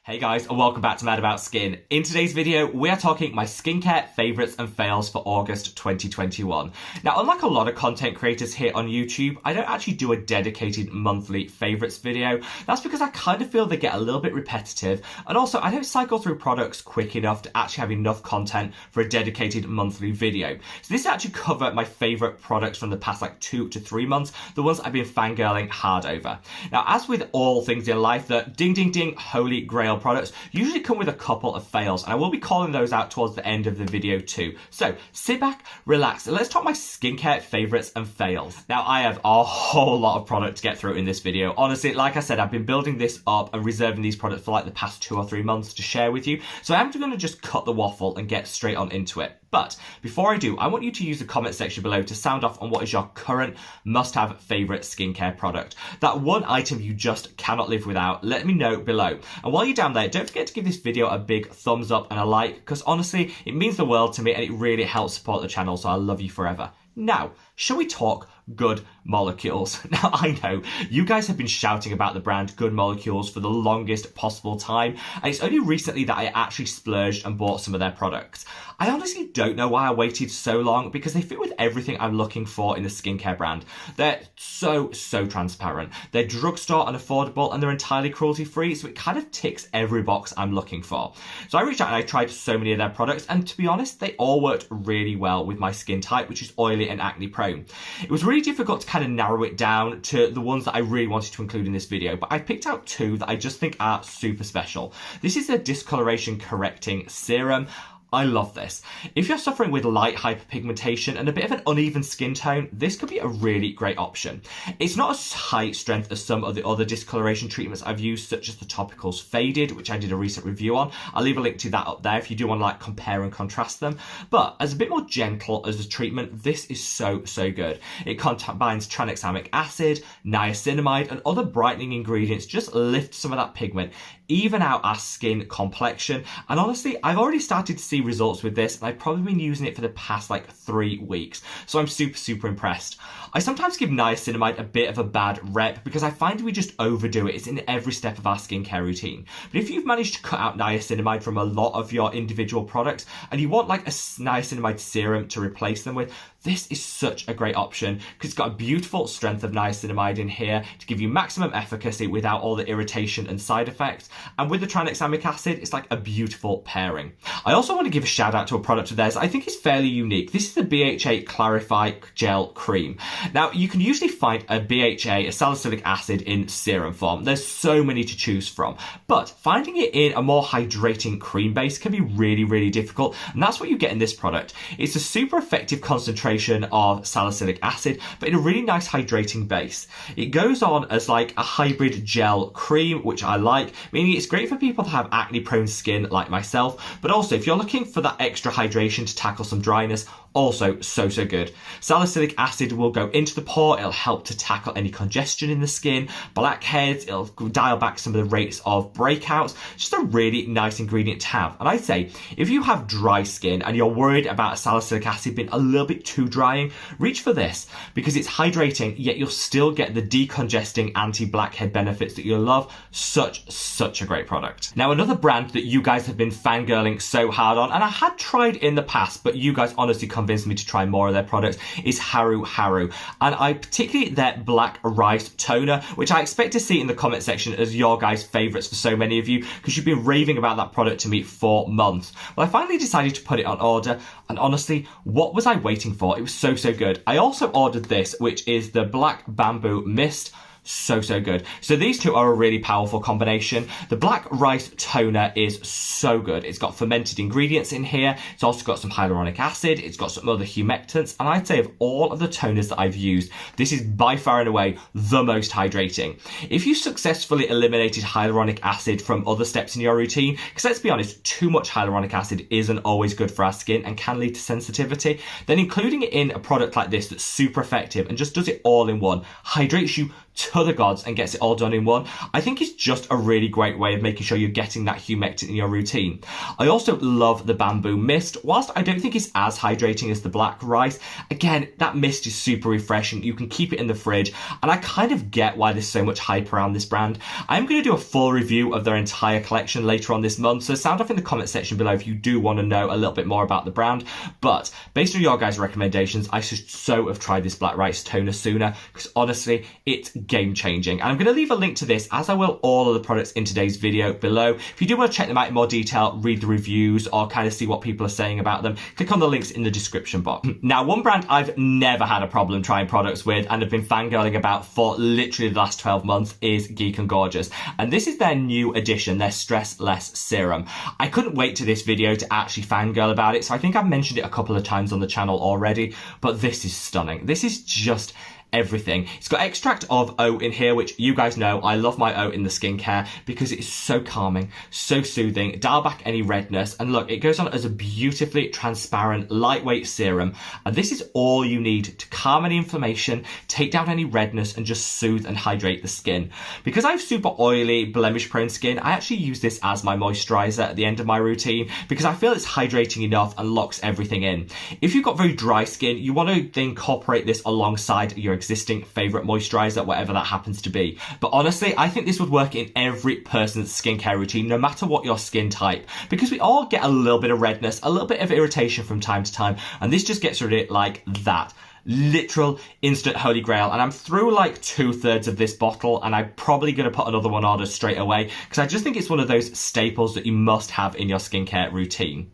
Hey guys, and welcome back to Mad About Skin. In today's video, we are talking my skincare favourites and fails for August 2021. Now, unlike a lot of content creators here on YouTube, I don't actually do a dedicated monthly favourites video. That's because I kind of feel they get a little bit repetitive, and also I don't cycle through products quick enough to actually have enough content for a dedicated monthly video. So this actually covers my favourite products from the past 2 to 3 months, the ones I've been fangirling hard over. Now, as with all things in life, the ding ding ding holy grail products usually come with a couple of fails, and I will be calling those out towards the end of the video too. So sit back, relax, and let's talk my skincare favorites and fails. Now, I have a whole lot of product to get through in this video. Honestly, like I said, I've been building this up and reserving these products for the past 2 or 3 months to share with you. So I'm going to just cut the waffle and get straight on into it. But before I do, I want you to use the comment section below to sound off on what is your current must-have favorite skincare product. That one item you just cannot live without, let me know below. And while you're down there, don't forget to give this video a big thumbs up and a like, because honestly, it means the world to me and it really helps support the channel, so I love you forever. Now, shall we talk Good Molecules? Now, I know you guys have been shouting about the brand Good Molecules for the longest possible time, and it's only recently that I actually splurged and bought some of their products. I honestly don't know why I waited so long, because they fit with everything I'm looking for in the skincare brand. They're so transparent. They're drugstore and affordable, and they're entirely cruelty-free, so it kind of ticks every box I'm looking for. So I reached out and I tried so many of their products, and to be honest, they all worked really well with my skin type, which is oily and acne prone. It was really difficult to kind of narrow it down to the ones that I really wanted to include in this video, but I picked out 2 that I just think are super special. This is a discoloration correcting serum. I love this. If you're suffering with light hyperpigmentation and a bit of an uneven skin tone, this could be a really great option. It's not as high strength as some of the other discoloration treatments I've used, such as the topicals Faded, which I did a recent review on. I'll leave a link to that up there if you do want to compare and contrast them. But as a bit more gentle as a treatment, this is so good. It combines tranexamic acid, niacinamide, and other brightening ingredients. Just lift some of that pigment, even out our skin complexion. And honestly, I've already started to see results with this, and I've probably been using it for the past 3 weeks, so I'm super impressed. I sometimes give niacinamide a bit of a bad rep because I find we just overdo it. It's in every step of our skincare routine. But if you've managed to cut out niacinamide from a lot of your individual products and you want a niacinamide serum to replace them with, this is such a great option because it's got a beautiful strength of niacinamide in here to give you maximum efficacy without all the irritation and side effects. And with the tranexamic acid, it's a beautiful pairing. I also want to give a shout out to a product of theirs I think is fairly unique. This is the BHA Clarify Gel Cream. Now, you can usually find a BHA, a salicylic acid, in serum form. There's so many to choose from, but finding it in a more hydrating cream base can be really difficult, and that's what you get in this product. It's a super effective concentration of salicylic acid, but in a really nice hydrating base. It goes on as a hybrid gel cream, which I like, meaning it's great for people that have acne prone skin like myself, but also if you're looking for that extra hydration to tackle some dryness, also so good. Salicylic acid will go into the pore, it'll help to tackle any congestion in the skin, blackheads, it'll dial back some of the rates of breakouts. Just a really nice ingredient to have. And I'd say if you have dry skin and you're worried about salicylic acid being a little bit too drying, reach for this because it's hydrating, yet you'll still get the decongesting anti-blackhead benefits that you'll love. Such a great product. Now, another brand that you guys have been fangirling so hard on, and I had tried in the past, but you guys honestly convinced me to try more of their products, is HaruHaru. And I particularly their black rice toner, which I expect to see in the comment section as your guys' favourites for so many of you, because you've been raving about that product to me for months. Well, I finally decided to put it on order, and honestly, what was I waiting for? It was so good. I also ordered this, which is the Black Bamboo Mist. So good. So these 2 are a really powerful combination. The black rice toner is so good. It's got fermented ingredients in here. It's also got some hyaluronic acid. It's got some other humectants. And I'd say of all of the toners that I've used, this is by far and away the most hydrating. If you successfully eliminated hyaluronic acid from other steps in your routine, because let's be honest, too much hyaluronic acid isn't always good for our skin and can lead to sensitivity, then including it in a product like this that's super effective and just does it all in one, hydrates you to the gods and gets it all done in one, I think is just a really great way of making sure you're getting that humectant in your routine. I also love the bamboo mist. Whilst I don't think it's as hydrating as the black rice, again, that mist is super refreshing. You can keep it in the fridge, and I kind of get why there's so much hype around this brand. I'm going to do a full review of their entire collection later on this month, so sound off in the comment section below if you do want to know a little bit more about the brand. But based on your guys' recommendations, I should so have tried this black rice toner sooner, because honestly, it's game changing. And I'm going to leave a link to this, as I will all of the products in today's video below. If you do want to check them out in more detail, read the reviews, or kind of see what people are saying about them, click on the links in the description box. Now, one brand I've never had a problem trying products with and have been fangirling about for literally the last 12 months is Geek and Gorgeous. And this is their new addition, their Stress Less Serum. I couldn't wait to this video to actually fangirl about it, so I think I've mentioned it a couple of times on the channel already, but this is stunning. This is just everything. It's got extract of oat in here, which you guys know I love my oat in the skincare because it's so calming, so soothing, dial back any redness, and look, it goes on as a beautifully transparent, lightweight serum, and this is all you need to calm any inflammation, take down any redness, and just soothe and hydrate the skin. Because I have super oily, blemish-prone skin, I actually use this as my moisturizer at the end of my routine because I feel it's hydrating enough and locks everything in. If you've got very dry skin, you want to incorporate this alongside your existing favorite moisturizer, whatever that happens to be. But honestly, I think this would work in every person's skincare routine, no matter what your skin type, because we all get a little bit of redness, a little bit of irritation from time to time, and this just gets rid of it like that. Literal instant holy grail. And I'm through like 2/3 of this bottle, and I'm probably going to put another one on straight away because I just think it's one of those staples that you must have in your skincare routine.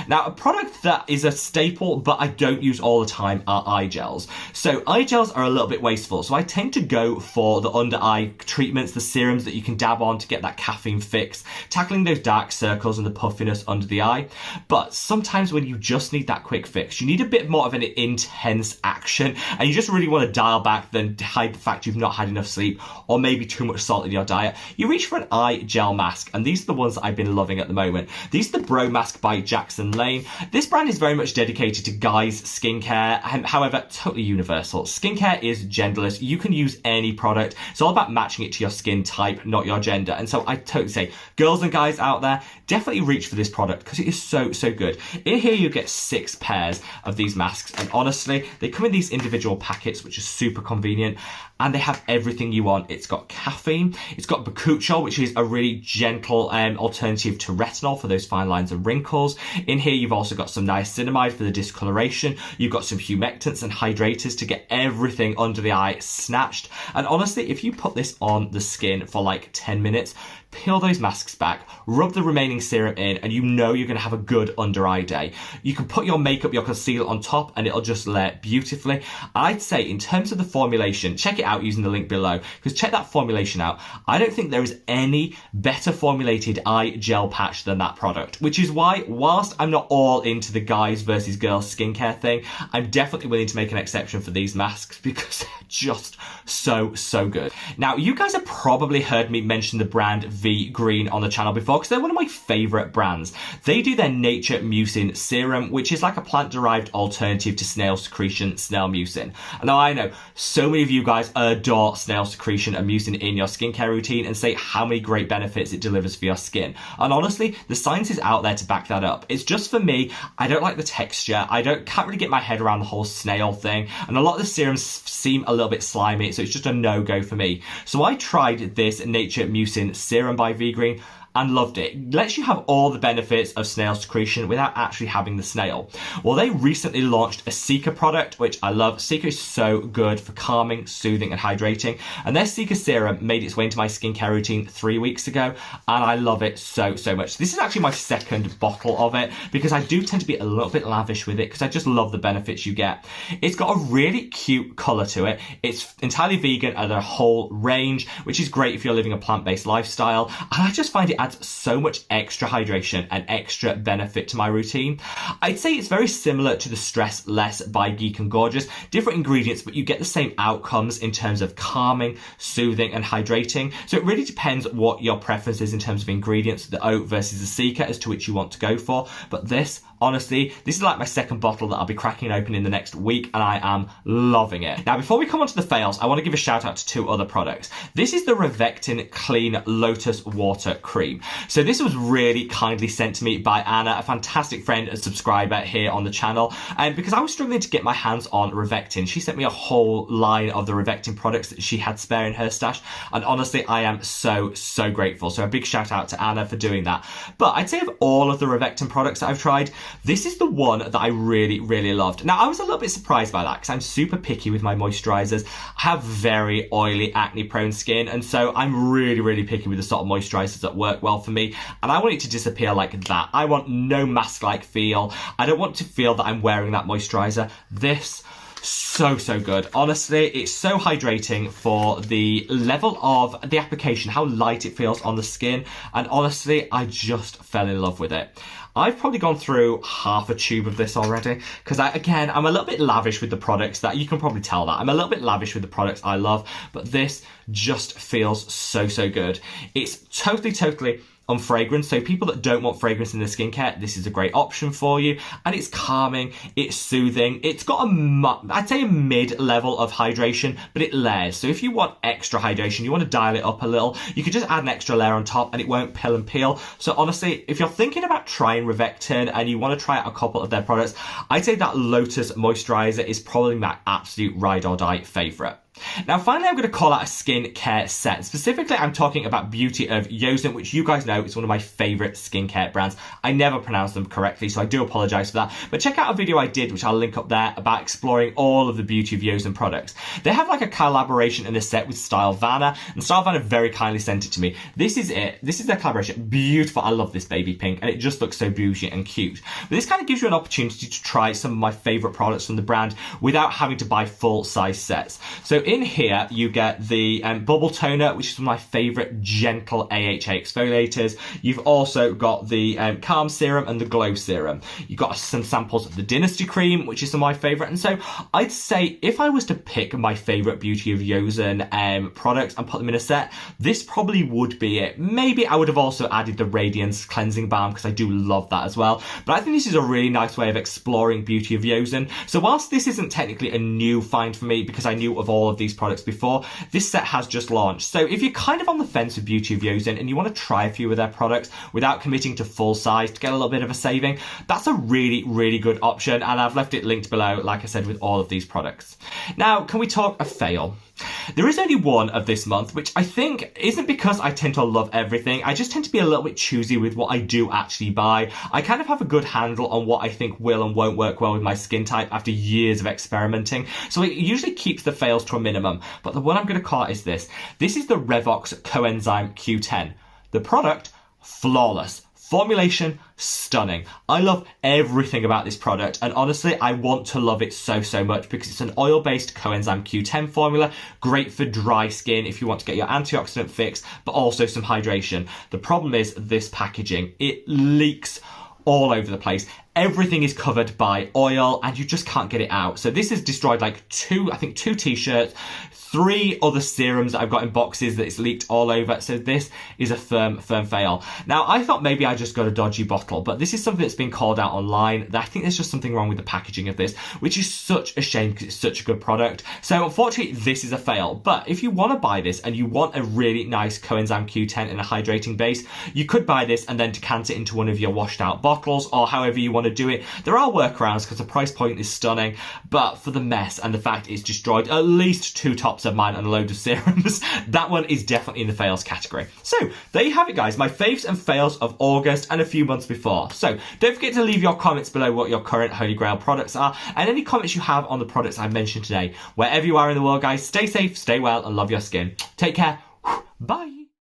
Now, a product that is a staple but I don't use all the time are eye gels. So eye gels are a little bit wasteful, so I tend to go for the under eye treatments, the serums that you can dab on to get that caffeine fix, tackling those dark circles and the puffiness under the eye. But sometimes when you just need that quick fix, you need a bit more of an intense action, and you just really want to dial back, then hide the fact you've not had enough sleep or maybe too much salt in your diet, you reach for an eye gel mask, and these are the ones that I've been loving at the moment. These are the Bro Mask by Jaxon Lane. This brand is very much dedicated to guys' skincare, however, totally universal. Skincare is genderless. You can use any product. It's all about matching it to your skin type, not your gender. And so I totally say, girls and guys out there, definitely reach for this product because it is so, so good. In here, you get 6 pairs of these masks. And honestly, they come in these individual packets, which is super convenient. And they have everything you want. It's got caffeine, it's got bakuchiol, which is a really gentle alternative to retinol for those fine lines and wrinkles. In here, you've also got some niacinamide for the discoloration. You've got some humectants and hydrators to get everything under the eye snatched. And honestly, if you put this on the skin for like 10 minutes, peel those masks back, rub the remaining serum in, and you know you're going to have a good under eye day. You can put your makeup, your concealer on top, and it'll just layer beautifully. I'd say in terms of the formulation, check it out using the link below, because check that formulation out. I don't think there is any better formulated eye gel patch than that product, which is why, whilst I'm not all into the guys versus girls skincare thing, I'm definitely willing to make an exception for these masks because they're just so, so good. Now, you guys have probably heard me mention the brand VeGreen on the channel before because they're one of my favorite brands. They do their nature mucin serum, which is like a plant-derived alternative to snail secretion, snail mucin. Now, I know so many of you guys adore snail secretion and mucin in your skincare routine and say how many great benefits it delivers for your skin. And honestly, the science is out there to back that up. It's just for me, I don't like the texture. Can't really get my head around the whole snail thing. And a lot of the serums seem a little bit slimy, so it's just a no-go for me. So I tried this nature mucin serum by VeGreen and loved it. It lets you have all the benefits of snail secretion without actually having the snail. Well, they recently launched a Cica product, which I love. Cica is so good for calming, soothing, and hydrating. And their Cica serum made its way into my skincare routine 3 weeks ago, and I love it so, so much. This is actually my second bottle of it because I do tend to be a little bit lavish with it because I just love the benefits you get. It's got a really cute color to it. It's entirely vegan at a whole range, which is great if you're living a plant-based lifestyle. And I just find it adds adds so much extra hydration and extra benefit to my routine. I'd say it's very similar to the Stress Less by Geek and Gorgeous. Different ingredients, but you get the same outcomes in terms of calming, soothing, and hydrating. So it really depends what your preference is in terms of ingredients, the oat versus the Cica, as to which you want to go for. But this, honestly, this is like my second bottle that I'll be cracking open in the next week, and I am loving it. Now, before we come on to the fails, I want to give a shout out to two other products. This is the Rovectin Clean Lotus Water Cream. So this was really kindly sent to me by Anna, a fantastic friend and subscriber here on the channel. And because I was struggling to get my hands on Rovectin, she sent me a whole line of the Rovectin products that she had spare in her stash. And honestly, I am so grateful. So a big shout out to Anna for doing that. But I'd say of all of the Rovectin products that I've tried, this is the one that I really loved. Now, I was a little bit surprised by that because I'm super picky with my moisturizers. I have very oily, acne-prone skin, and so I'm really picky with the sort of moisturizers that work well for me, and I want it to disappear like that. I want no mask-like feel. I don't want to feel that I'm wearing that moisturizer. This, so good. Honestly, it's so hydrating for the level of the application, how light it feels on the skin, and honestly, I just fell in love with it. I've probably gone through half a tube of this already because again, I'm a little bit lavish with the products. That you can probably tell that I'm a little bit lavish with the products I love, but this just feels so good. It's totally unfragrant, so people that don't want fragrance in their skincare, this is a great option for you. And it's calming, it's soothing, it's got I'd say a mid-level of hydration, but it layers. So if you want extra hydration, you want to dial it up a little, you could just add an extra layer on top and it won't pill and peel. So honestly, if you're thinking about trying Rovectin and you want to try out a couple of their products, I'd say that Lotus moisturizer is probably my absolute ride or die favorite. Now, finally, I'm going to call out a skincare set. Specifically, I'm talking about Beauty of Joseon, which you guys know is one of my favorite skincare brands. I never pronounce them correctly, so I do apologize for that. But check out a video I did, which I'll link up there, about exploring all of the Beauty of Joseon products. They have like a collaboration in a set with Stylevana, and Stylevana very kindly sent it to me. This is it. This is their collaboration. Beautiful. I love this baby pink, and it just looks so bougie and cute. But this kind of gives you an opportunity to try some of my favorite products from the brand without having to buy full-size sets. So in here, you get the Bubble Toner, which is one of my favorite gentle AHA exfoliators. You've also got the Calm Serum and the Glow Serum. You've got some samples of the Dynasty Cream, which is some of my favorite. And so I'd say if I was to pick my favorite Beauty of Joseon products and put them in a set, this probably would be it. Maybe I would have also added the Radiance Cleansing Balm because I do love that as well. But I think this is a really nice way of exploring Beauty of Joseon. So whilst this isn't technically a new find for me because I knew of all of these products before, this set has just launched. So if you're kind of on the fence with Beauty of Joseon and you want to try a few of their products without committing to full size to get a little bit of a saving, that's a really good option, and I've left it linked below, like I said, with all of these products. Now, can we talk a fail? There is only one of this month, which I think isn't because I tend to love everything. I just tend to be a little bit choosy with what I do actually buy. I kind of have a good handle on what I think will and won't work well with my skin type after years of experimenting. So it usually keeps the fails to a minimum. But the one I'm going to call is this. This is the Revox Coenzyme Q10. The product, flawless. Formulation, stunning. I love everything about this product, and honestly, I want to love it so much because it's an oil-based coenzyme Q10 formula, great for dry skin if you want to get your antioxidant fix, but also some hydration. The problem is this packaging. It leaks all over the place. Everything is covered by oil and you just can't get it out. So this has destroyed like two t-shirts, 3 other serums that I've got in boxes that it's leaked all over. So this is a firm fail. Now, I thought maybe I just got a dodgy bottle, but this is something that's been called out online. I think there's just something wrong with the packaging of this, which is such a shame because it's such a good product. So unfortunately, this is a fail. But if you want to buy this and you want a really nice coenzyme Q10 in a hydrating base, you could buy this and then decant it into one of your washed out bottles or however you want to do it. There are workarounds because the price point is stunning, but for the mess and the fact it's destroyed at least 2 tops of mine and a load of serums, that one is definitely in the fails category. So there you have it, guys, my faves and fails of August and a few months before. So don't forget to leave your comments below what your current Holy Grail products are and any comments you have on the products I've mentioned today. Wherever you are in the world, guys, stay safe, stay well, and love your skin. Take care. Bye.